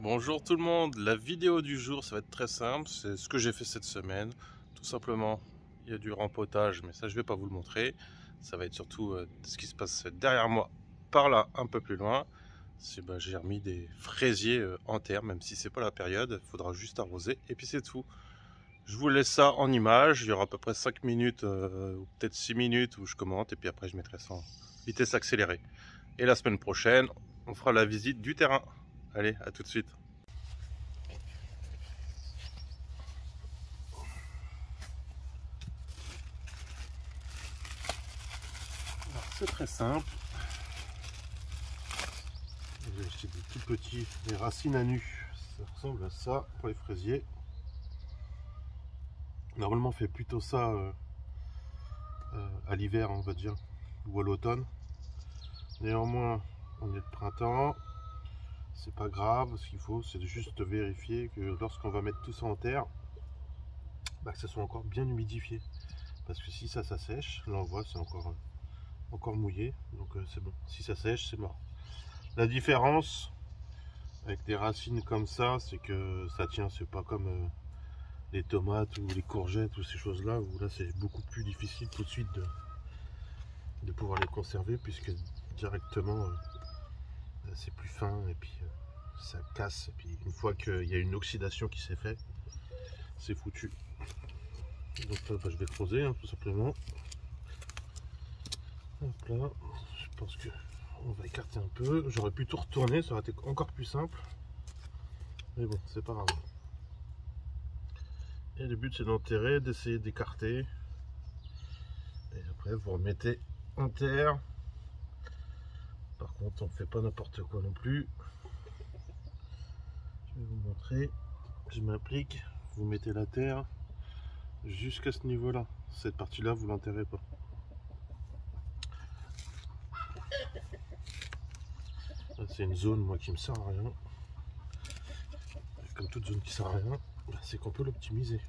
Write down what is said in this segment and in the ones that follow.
Bonjour tout le monde, la vidéo du jour ça va être très simple, c'est ce que j'ai fait cette semaine. Tout simplement, il y a du rempotage, mais ça je vais pas vous le montrer. Ça va être surtout ce qui se passe derrière moi, par là, un peu plus loin. J'ai remis des fraisiers en terre, même si c'est pas la période, il faudra juste arroser et puis c'est tout. Je vous laisse ça en image, il y aura à peu près 5 minutes ou peut-être 6 minutes où je commente et puis après je mettrai ça en vitesse accélérée. Et la semaine prochaine, on fera la visite du terrain. Allez, à tout de suite. C'est très simple. J'ai acheté des tout petits, des racines à nu. Ça ressemble à ça pour les fraisiers. Normalement, on fait plutôt ça à l'hiver, on va dire, ou à l'automne. Néanmoins, on est le printemps. C'est pas grave. Ce qu'il faut, c'est juste vérifier que lorsqu'on va mettre tout ça en terre, que ça soit encore bien humidifié. Parce que si ça sèche, là on voit c'est encore mouillé. Donc c'est bon. Si ça sèche, c'est mort. La différence avec des racines comme ça, c'est que ça tient. C'est pas comme les tomates ou les courgettes ou ces choses là, où là c'est beaucoup plus difficile tout de suite de pouvoir les conserver, puisque directement c'est plus fin et puis ça casse. Et puis une fois qu'il y a une oxydation qui s'est faite, c'est foutu. Donc là je vais creuser tout simplement. Hop là, je pense que on va écarter un peu. J'aurais pu tout retourner, ça aurait été encore plus simple, mais bon, c'est pas grave. Et le but c'est d'enterrer, d'essayer d'écarter, et après vous remettez en terre. Par contre, on ne fait pas n'importe quoi non plus. Je vais vous montrer. Je m'applique. Vous mettez la terre jusqu'à ce niveau-là. Cette partie-là, vous l'enterrez pas. C'est une zone, moi, qui me sert à rien. Comme toute zone qui sert à rien, c'est qu'on peut l'optimiser.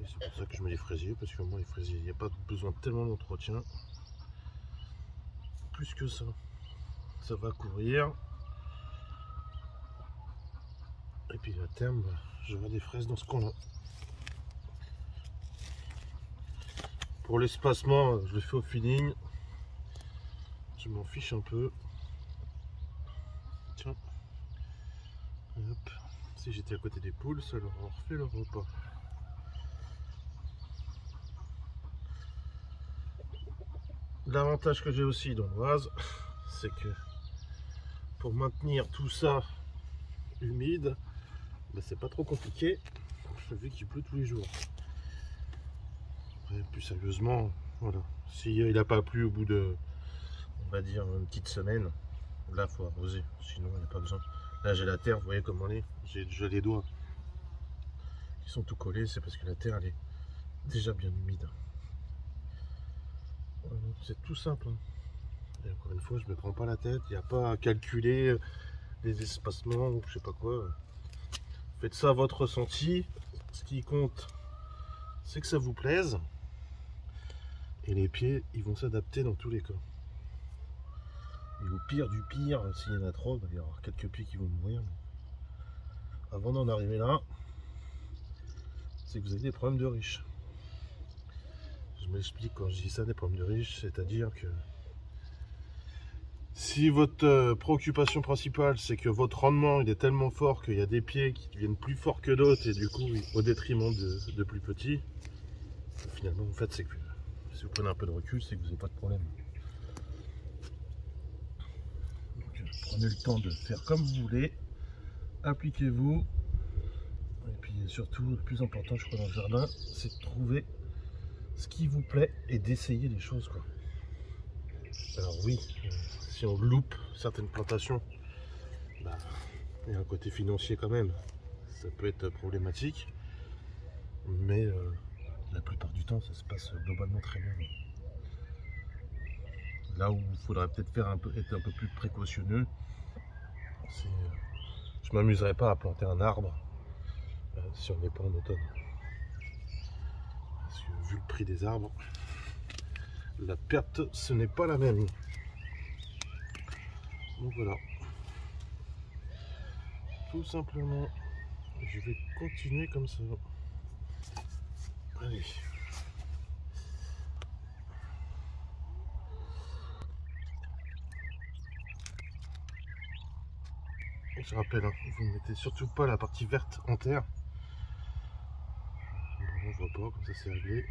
Et c'est pour ça que je mets les fraisiers, parce que moi, les fraisiers, il n'y a pas besoin tellement d'entretien. Plus que ça. Ça va couvrir. Et puis à terme, j'aurai des fraises dans ce coin-là. Pour l'espacement, je le fais au feeling. Je m'en fiche un peu. Tiens. Hop. Si j'étais à côté des poules, ça leur aurait refait leur repas. L'avantage que j'ai aussi dans l'Oise, c'est que pour maintenir tout ça humide, c'est pas trop compliqué, vu qu'il pleut tous les jours. Après, plus sérieusement, voilà, s'il n'a pas plu au bout de, on va dire, une petite semaine, là faut arroser, sinon il n'y a pas besoin. Là j'ai la terre, vous voyez comment on est, j'ai déjà les doigts qui sont tout collés, c'est parce que la terre elle est déjà bien humide. Voilà, c'est tout simple. Et encore une fois, je me prends pas la tête, il n'y a pas à calculer les espacements ou je sais pas quoi. Faites ça à votre ressenti. Ce qui compte, c'est que ça vous plaise. Et les pieds, ils vont s'adapter dans tous les cas. Et au pire du pire, s'il y en a trop, il va y avoir quelques pieds qui vont mourir. Mais avant d'en arriver là, c'est que vous avez des problèmes de riches. Je m'explique quand je dis ça, des problèmes de riches, c'est-à-dire que si votre préoccupation principale, c'est que votre rendement il est tellement fort qu'il y a des pieds qui deviennent plus forts que d'autres et du coup au détriment de plus petits, finalement en fait c'est que si vous prenez un peu de recul, c'est que vous n'avez pas de problème. Donc prenez le temps de faire comme vous voulez, appliquez-vous, et puis surtout le plus important je crois dans le jardin, c'est de trouver ce qui vous plaît et d'essayer les choses quoi. Alors oui, si on loupe certaines plantations, il y a un côté financier quand même, ça peut être problématique, mais la plupart du temps ça se passe globalement très bien. Là où il faudrait peut-être être un peu plus précautionneux, c'est je m'amuserais pas à planter un arbre si on n'est pas en automne. Parce que vu le prix des arbres, la perte ce n'est pas la même. Donc voilà. tout simplement, je vais continuer comme ça. Allez. Je rappelle, hein, vous ne mettez surtout pas la partie verte en terre. Bon, je vois pas, comme ça c'est réglé.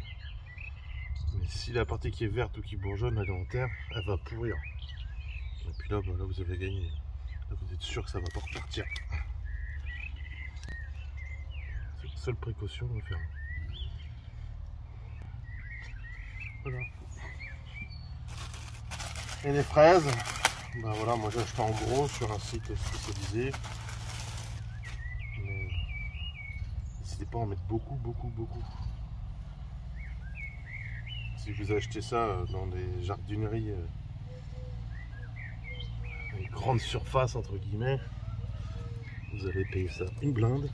Mais si la partie qui est verte ou qui bourgeonne, elle est en terre, elle va pourrir. Et puis là, bah, là vous avez gagné. Là, vous êtes sûr que ça va pas repartir. C'est la seule précaution à faire. Voilà. Et les fraises, bah voilà, moi j'ai acheté en gros sur un site spécialisé. Mais n'hésitez pas à en mettre beaucoup. Si vous achetez ça dans des jardineries, des grandes surfaces entre guillemets, vous allez payer ça une blinde.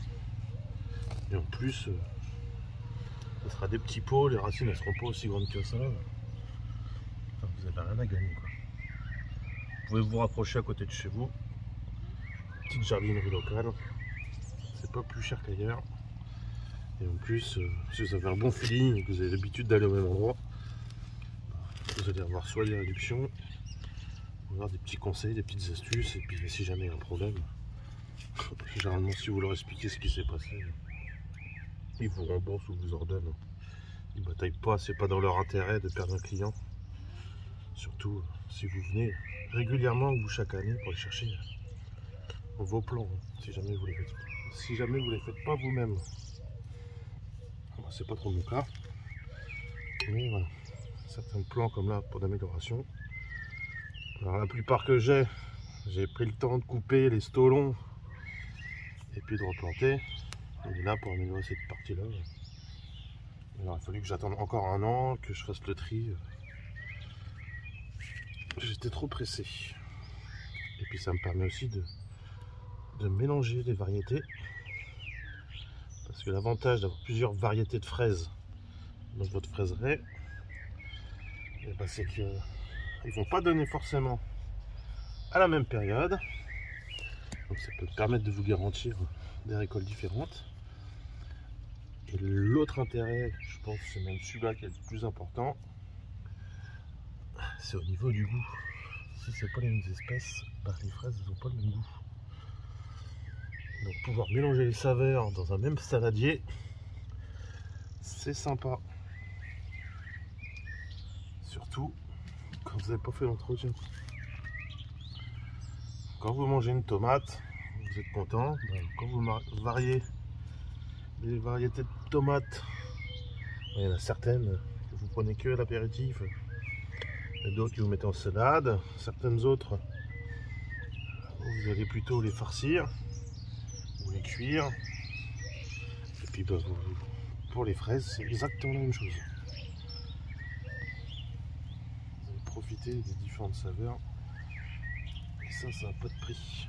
Et en plus, ça sera des petits pots, les racines ne seront pas aussi grandes que ça. Enfin, vous n'avez rien à gagner, quoi. Vous pouvez vous rapprocher à côté de chez vous. Petite jardinerie locale. C'est pas plus cher qu'ailleurs. Et en plus, si vous avez un bon feeling et que vous avez l'habitude d'aller au même endroit, vous allez avoir soit des réductions, avoir des petits conseils, des petites astuces. Et puis si jamais il y a un problème, généralement si vous leur expliquez ce qui s'est passé, ils vous remboursent ou vous ordonnent. Ils ne bataillent pas, c'est pas dans leur intérêt de perdre un client. Surtout si vous venez régulièrement ou chaque année pour les chercher vos plans, si jamais vous les faites. Si jamais vous les faites pas vous-même. C'est pas trop mon cas. Mais voilà. Certains plans comme là pour d'amélioration. Alors la plupart que j'ai pris le temps de couper les stolons et puis de replanter. Il est là pour améliorer cette partie-là. Alors, il a fallu que j'attende encore un an, que je fasse le tri. J'étais trop pressé. Et puis ça me permet aussi de mélanger les variétés. Parce que l'avantage d'avoir plusieurs variétés de fraises dans votre fraiseraie, ben c'est qu'ils ne vont pas donner forcément à la même période. Donc ça peut permettre de vous garantir des récoltes différentes. Et l'autre intérêt, je pense que c'est même celui-là qui est le plus important, c'est au niveau du goût. Si c'est pas les mêmes espèces, bah les fraises n'ont pas le même goût. Donc pouvoir mélanger les saveurs dans un même saladier, c'est sympa. Surtout quand vous n'avez pas fait l'entretien. Quand vous mangez une tomate, vous êtes content. Quand vous variez les variétés de tomates, il y en a certaines que vous prenez que à l'apéritif, d'autres que vous mettez en salade, certaines autres vous allez plutôt les farcir ou les cuire. Et puis bah, pour les fraises, c'est exactement la même chose. Vous allez profiter des différentes saveurs. Et ça n'a pas de prix.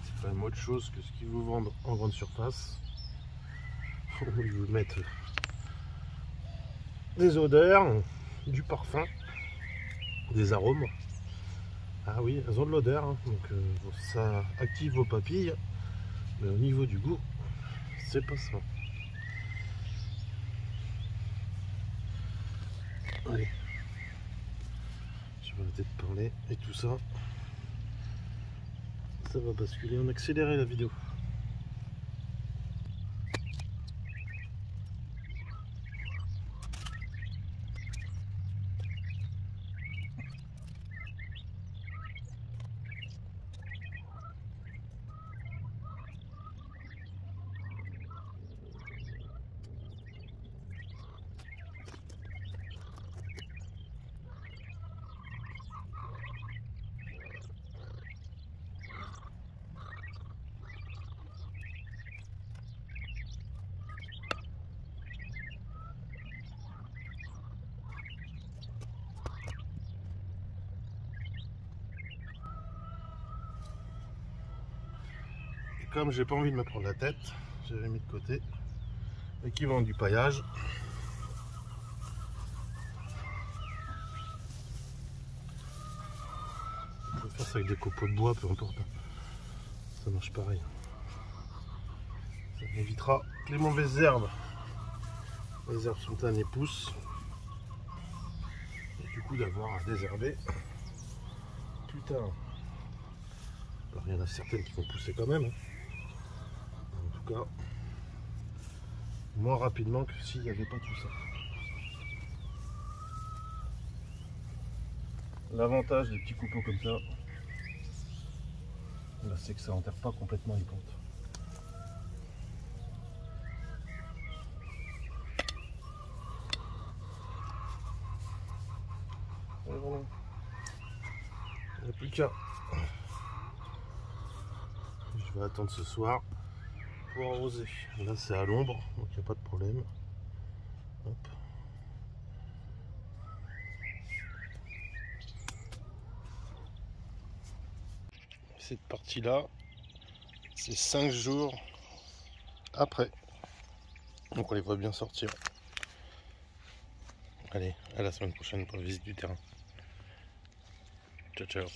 C'est quand même autre chose que ce qu'ils vous vendent en grande surface. Où ils vous mettent des odeurs, du parfum, des arômes. Ah oui, elles ont de l'odeur, hein. Donc ça active vos papilles, mais au niveau du goût, c'est pas ça. Allez, je vais arrêter de parler et tout ça, ça va basculer en accéléré la vidéo. Comme j'ai pas envie de me prendre la tête, j'avais mis de côté et qui vendent du paillage. On peut faire ça avec des copeaux de bois, peu importe. Ça marche pareil. On évitera que les mauvaises herbes, les herbes spontanées poussent. Et du coup d'avoir à désherber plus tard. Alors il y en a certaines qui vont pousser quand même. En tout cas, moins rapidement que s'il n'y avait pas tout ça. L'avantage des petits copeaux comme ça, c'est que ça n'enterre pas complètement les plantes. Et voilà. Il n'y a plus qu'à. Je vais attendre ce soir pour arroser. Là c'est à l'ombre, donc il n'y a pas de problème. Hop. Cette partie là, c'est 5 jours après. Donc on les voit bien sortir. Allez, à la semaine prochaine pour la visite du terrain. Ciao ciao.